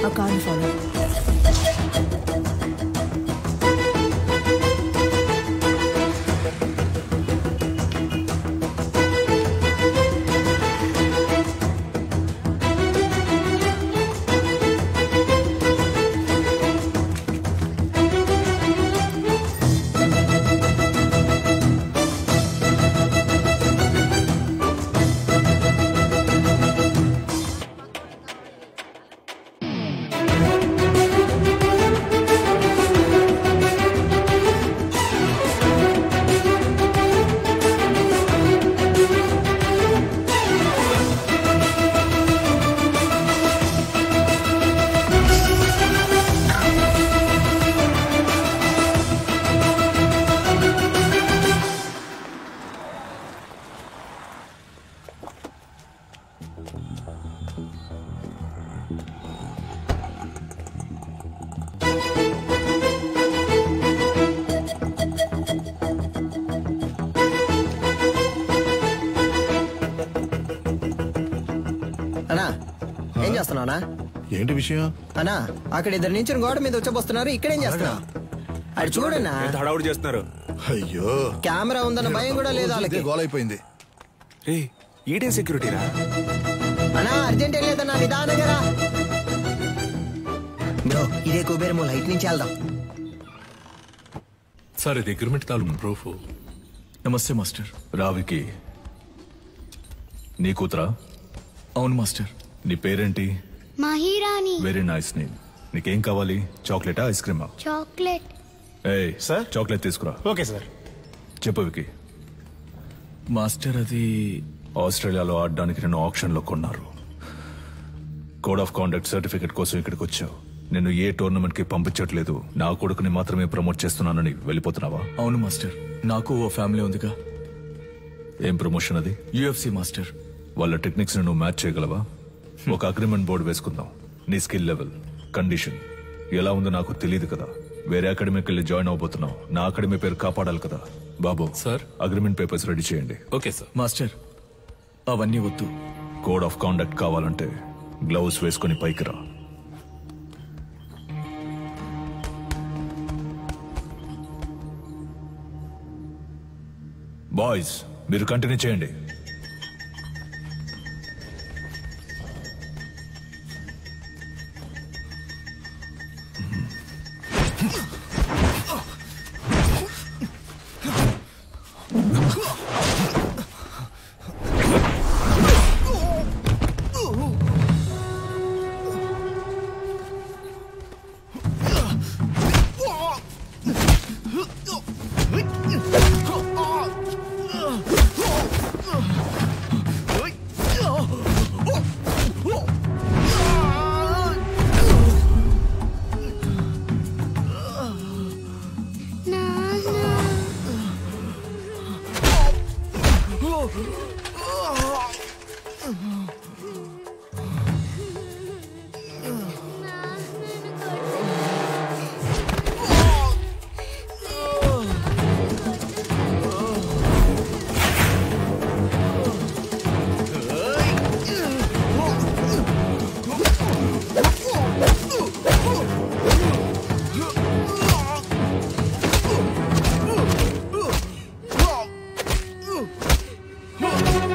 ఆ కార్ని ఫాలో. ఏం చేస్తున్నావునా? ఏంటి విషయం అన్నా? అక్కడ ఇద్దరు నుంచి గోడ మీద వచ్చబోస్తున్నారు. ఇక్కడేం చేస్తున్నావు? అది చూడన్నా, హడావుడి చేస్తున్నారు. అయ్యో, కెమెరా ఉందన్న భయం కూడా లేదు వాళ్ళకి. గోల్ అయిపోయింది. ఈడే సెక్యూరిటీ రా అన్నా. అర్జెంట్ లేదన్నా, నిదానంగా రా బ్రో. ఇదే కుబేరము, లైట్ నుంచి వెళ్దాం. సార్ ఇది అగ్రిమెంట్ తాలూకు ప్రూఫ్. నమస్తే మాస్టర్. రావికి నీ కూతురా? అవును మాస్టర్. నీ పేరేంటి? మహిరాణి. Very nice name. నీకేం కావాలి? చాక్లెటా, ఐస్ క్రీమా? చాక్లెట్. ఏయ్ సార్, చాక్లెట్ తీసుకురా. Okay sir. చెప్పు వికి. మాస్టర్ అది ఆస్ట్రేలియాలో ఆడడానికి నేను ఆప్షన్లో కొన్నారు. కోడ్ ఆఫ్ కాండక్ట్ సర్టిఫికెట్ కోసం ఇక్కడికి వచ్చావు. నేను ఏ టోర్నమెంట్ కి పంపించట్లేదు, నా కొడుకుని మాత్రమే ప్రమోట్ చేస్తున్నానని వెళ్ళిపోతున్నావా? అవును మాస్టర్, నాకు ఓ ఫ్యామిలీ ఉందిగా. ఏం ప్రమోషన్ అది? UFC master. వాళ్ళ టెక్నిక్స్ నువ్వు మ్యాచ్ చేయగలవా? ఒక అగ్రిమెంట్ బోర్డు వేసుకుందాం. నీ స్కిల్ లెవెల్, కండిషన్ ఎలా ఉందో నాకు తెలియదు కదా. వేరే అకాడమీకి వెళ్ళి జాయిన్ అవబోతున్నావు. నా అకాడమీ పేరు కాపాడాలి కదా. బాబు సార్, అగ్రిమెంట్ పేపర్స్ రెడీ చేయండి. Okay sir. మాస్టర్ అవన్నీ వద్దు. కోడ్ ఆఫ్ కాండక్ట్ కావాలంటే గ్లౌస్ వేసుకుని పైకి రా. బాయ్స్ మీరు కంటిన్యూ చేయండి. Oh!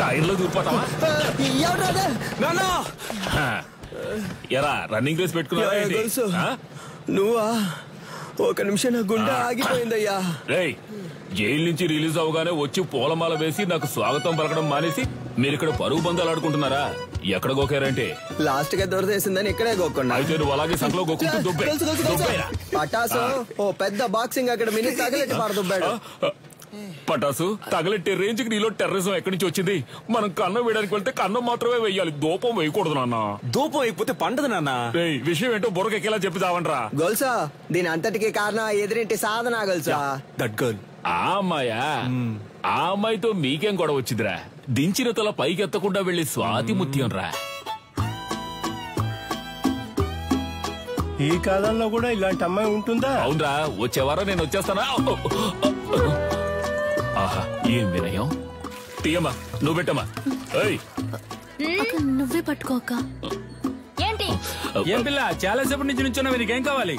టైర్లో దూరిపోతావా? ఎరా రన్నింగ్ రేస్ పెట్టుకున్నా? నువ్వా? ఒక నిమిషం నా గుండె ఆగిపోయిందయ్యా. రేయ్, జైలు నుంచి రిలీజ్ అవగానే వచ్చి పూలమాల వేసి నాకు స్వాగతం పలకడం మానేసి మీరు ఇక్కడ పరుగు బంధాలు ఆడుకుంటున్నారా? ఎక్కడ గోకారంటే లాస్ట్ గా దొరదేసిందని ఇక్కడే గోకుండా. అయితే నువ్వు అలాగే సంకలో గోకుంటూ దుబ్బేరా. పటాసు ఓ పెద్ద బాక్సింగ్ అక్కడ మినీ తగిలిట్టి పారదుబ్బాడు. పటాసు తగలెట్టే రేంజ్ కి నీలో టెర్రరిజం ఎక్కడి నుంచి వచ్చింది? మనం కన్నం వేయడానికి వెళ్తే కన్నం మాత్రమే వేయాలి, దూపం వేయకూడదు నాన్న. దూపం వేయకపోతే పండదు నాన్న. విషయం ఏంటో బుర్రకెక్కేలా చెప్పి చావంట్రా. గొలుసా దీని అంతటికి కారణం ఎదురింటి సాధన గొలుసా. That girl. ఆ అమ్మాయా? ఆ అమ్మాయితో మీకేం గొడవ వచ్చిందిరా? దించిన తల పైకెత్తకుండా వెళ్లి స్వాతి ముత్యం రా. ఈ కాలంలో కూడా ఇలాంటి అమ్మాయి ఉంటుందా? అవునరా, వచ్చేవారం నేను వచ్చేస్తానా? ఆహా, ఏం వినయం. తీయమ్మా, నువ్వు పెట్టమ్మా. నువ్వే పట్టుకోక. ఏంటి ఏం పిల్ల, చాలా సేపటి నుంచి నుంచున్నావు, నీకేం కావాలి?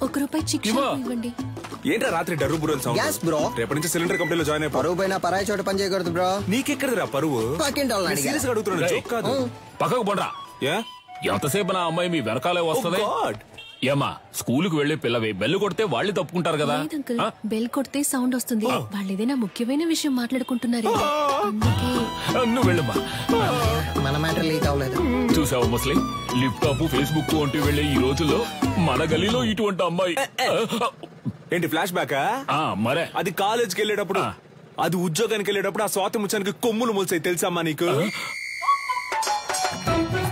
₹1 చిక్కు ఇవ్వండి. ఏంట్రా రాత్రి డర్రు బుర్రలు సౌండ్? Gas bro. రేపటి నుంచి సిలిండర్ కంపెనీలో జాయిన్ అయిపో. పరువు పైన పరాయి చోట పని చేయకూడదు బ్రో. నీకెక్కడరా పరువు? సీరియస్ అడుగుతున్నాను, జోక్ కాదు. పక్కకు పోండ్రా. ఎంతసేపు నా అమ్మాయి మీ వెనకాలే వస్తుంది? ఏమా, స్కూలుకు వెళ్లే పిల్లవే, బెల్లు కొడితే వాళ్ళు తప్పుకుంటారు కదా. బెల్ కొడితే సౌండ్ వస్తుంది. వాళ్ళు ఏదైనా ముఖ్యమైన విషయం మాట్లాడుకుంటున్నారు, అందుకే. నువ్వు వెళ్ళమ్మా. మన మ్యాటర్ లీక్ అవ్వలేదు. చూసావు ముస్లిం, లిప్టాప్ ఫేస్బుక్ అంటూ వెళ్లే ఈ రోజుల్లో మన గలీలో ఇటువంటి అమ్మాయి. ఏంటి ఫ్లాష్ బ్యాకా? మరే అది కాలేజ్కి వెళ్ళేటప్పుడు, అది ఉద్యోగానికి వెళ్ళేటప్పుడు ఆ స్వాతి ముచ్చానికి కొమ్ములు మొలిసాయి తెలుసమ్మా నీకు?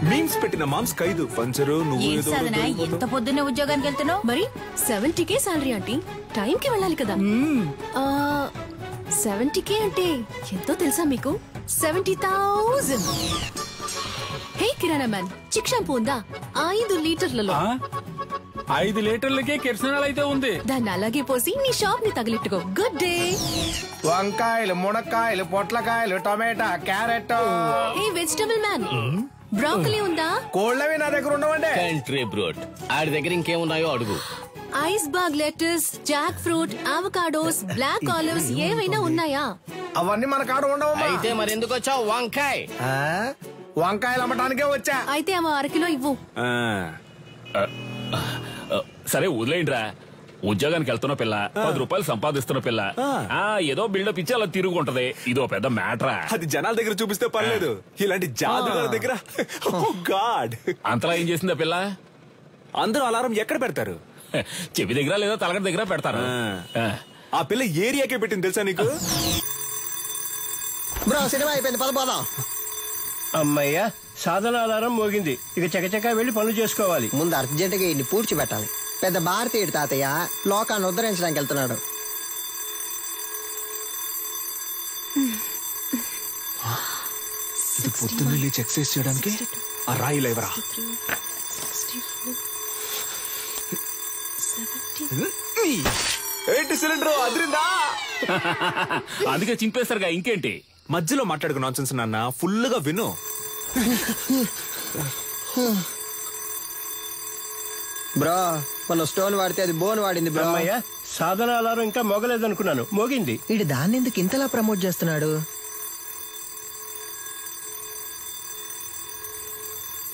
మీమ్స్ పెట్టిన మామ్స్ ఖైదు పంచరు. నువ్వు ఎంత పొద్దున్నే ఉద్యోగానికి వెళ్తున్నావు? మరి 70K సాలరీ ఆంటీ, టైం కి వెళ్ళాలి కదా. 70K అంటే ఎంతో తెలుసా మీకు? 70,000. హే కిరాణా మ్యాన్, చిక్ షాంపూ ఉందా? 5 లీటర్లలో. 5 లీటర్లకే కిరసనాలు అయితే ఉంది. దాన్ని అలాగే పోసి నీ షాప్ ని తగిలిట్టుకో. Good day. వంకాయలు, మునక్కాయలు, పొట్లకాయలు, టమాటా, carrot. Hey vegetable man, broccoli ఉందా? కోళ్ళవి నా దగ్గర ఉండవండి. కంట్రీ బ్రోడ్, ఆడి దగ్గర ఇంకేమున్నాయో అడుగు. Iceberg lettuce, jack fruit, avocados, black olives ఏవైనా ఉన్నాయా? అవన్నీ మన కాడ ఉండవు. అయితే మరి ఎందుకు వచ్చావు? వంకాయ. వంకాయలు అమ్మటానికే వచ్చా. అయితే అమ్మ 1 కిలో ఇవ్వు. సరే వదిలేయండిరా. ఉద్యోగానికి వెళ్తున్న పిల్ల, ₹10 సంపాదిస్తున్న పిల్ల, ఏదో బిల్డప్ ఇచ్చి అలా తిరుగుంటది. ఇదో పెద్ద మ్యాటరా. అది జనాల దగ్గర చూపిస్తే పర్లేదు, ఇలాంటి జాదుగారి దగ్గర గాడ్. అంతలా ఏం చేసిందా పిల్ల? అందరూ అలారం ఎక్కడ పెడతారు? చెవి దగ్గర లేదా తలగడ దగ్గర పెడతారు. ఆ పిల్ల ఏరియాకే పెట్టింది తెలుసా నీకు? బ్రో సినిమా అయిపోయింది, పదపోదాం. అమ్మయ్యా, సాధన ఆధారం మోగింది. ఇక చకచకా వెళ్లి పనులు చేసుకోవాలి. ముందు అర్జెంటుగా ఇన్ని పూడ్చిపెట్టాలి. పెద్ద భారతీయుడు తాతయ్య లోకాన్ని ఉద్ధరించడానికి వెళ్తున్నాడు. ఇది పొద్దున్న లేచి ఎక్సర్సైజ్ చేయడానికి ఆ రాయి లేవరా? ఏంటి సిలిండర్ అదిరిందా? అందుకే చింపేస్తారుగా, ఇంకేంటి? మధ్యలో మాట్లాడుకు నాన్సెన్స్ నాన్న, ఫుల్ గా విను. బ్రో మన స్టోన్ వాడితే అది బోన్ వాడింది బ్రో. అమ్మయ్యా, సాధన అలారం ఇంకా మోగలేదనుకున్నాను, మోగింది. వీడు దాన్ని ఎందుకు ఇంతలా ప్రమోట్ చేస్తున్నాడు?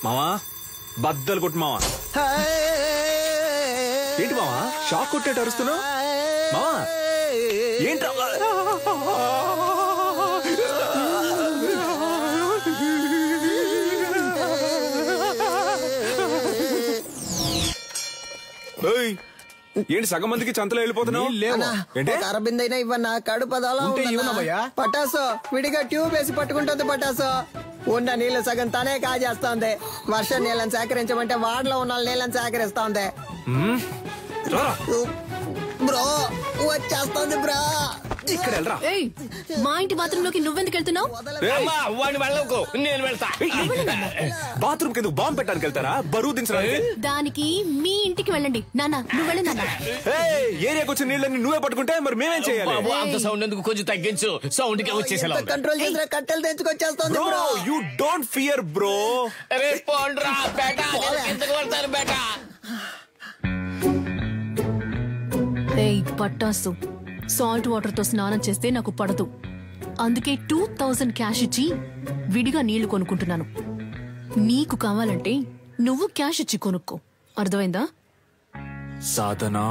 మావా బద్దలు కొట్టు మావా. ఏంటి మావా షాక్ కొట్టేట అరుస్తున్నావు? మావా ఏంట్రా? ఏంటి సగం మందికి చంతలో వెళ్ళిపోతున్నావు? అరబిందైనా ఇవ్వన్నా, కడుపదలా పటాసో విడిగా ట్యూబ్ వేసి పట్టుకుంటుంది. పటాసో ఉన్న నీళ్లు సగం తనే కాజేస్తోంది. వర్షం నీళ్ళని సేకరించమంటే వాడలో ఉన్న నీళ్ళని సేకరిస్తోంది. బ్రో వచ్చేస్తోంది బ్రో. ఇక్కడ వెళ్ళరా. మా ఇంటి బాత్రూమ్ లోకి నువ్వెందుకు వెళ్తున్నావు? నేను వెళ్తా. బాత్రూమ్ కింద బాంబు పెట్టడానికి వెళ్తారా? బరువు దించడానికి? దానికి మీ ఇంటికి వెళ్ళండి. నాన్న నువ్వు వెళ్ళి నాన్న. ఏరియాకి వచ్చిన నీళ్ళని నువ్వే పట్టుకుంటే మరి మేమేం చేయాలి? అంత సౌండ్ ఎందుకు? కొంచెం తగ్గించు. సౌండ్ కి వచ్చేసేలా కంట్రోల్ చేసిన కట్టెలు తెచ్చుకొచ్చేస్తోంది bro. You don't fear bro. రేపు బేటా. ఏయ్ పట్టాసు, సాల్ట్ వాటర్ తో స్నానం చేస్తే నాకు పడదు. అందుకే 2000 క్యాష్ ఇచ్చి విడిగా నీళ్లు కొనుక్కుంటున్నాను. నీకు కావాలంటే నువ్వు క్యాష్ ఇచ్చి కొనుక్కో. అర్థమైందా? సాధనా,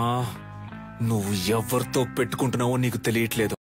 నువ్వు ఎవరితో పెట్టుకుంటున్నావో నీకు తెలియట్లేదు.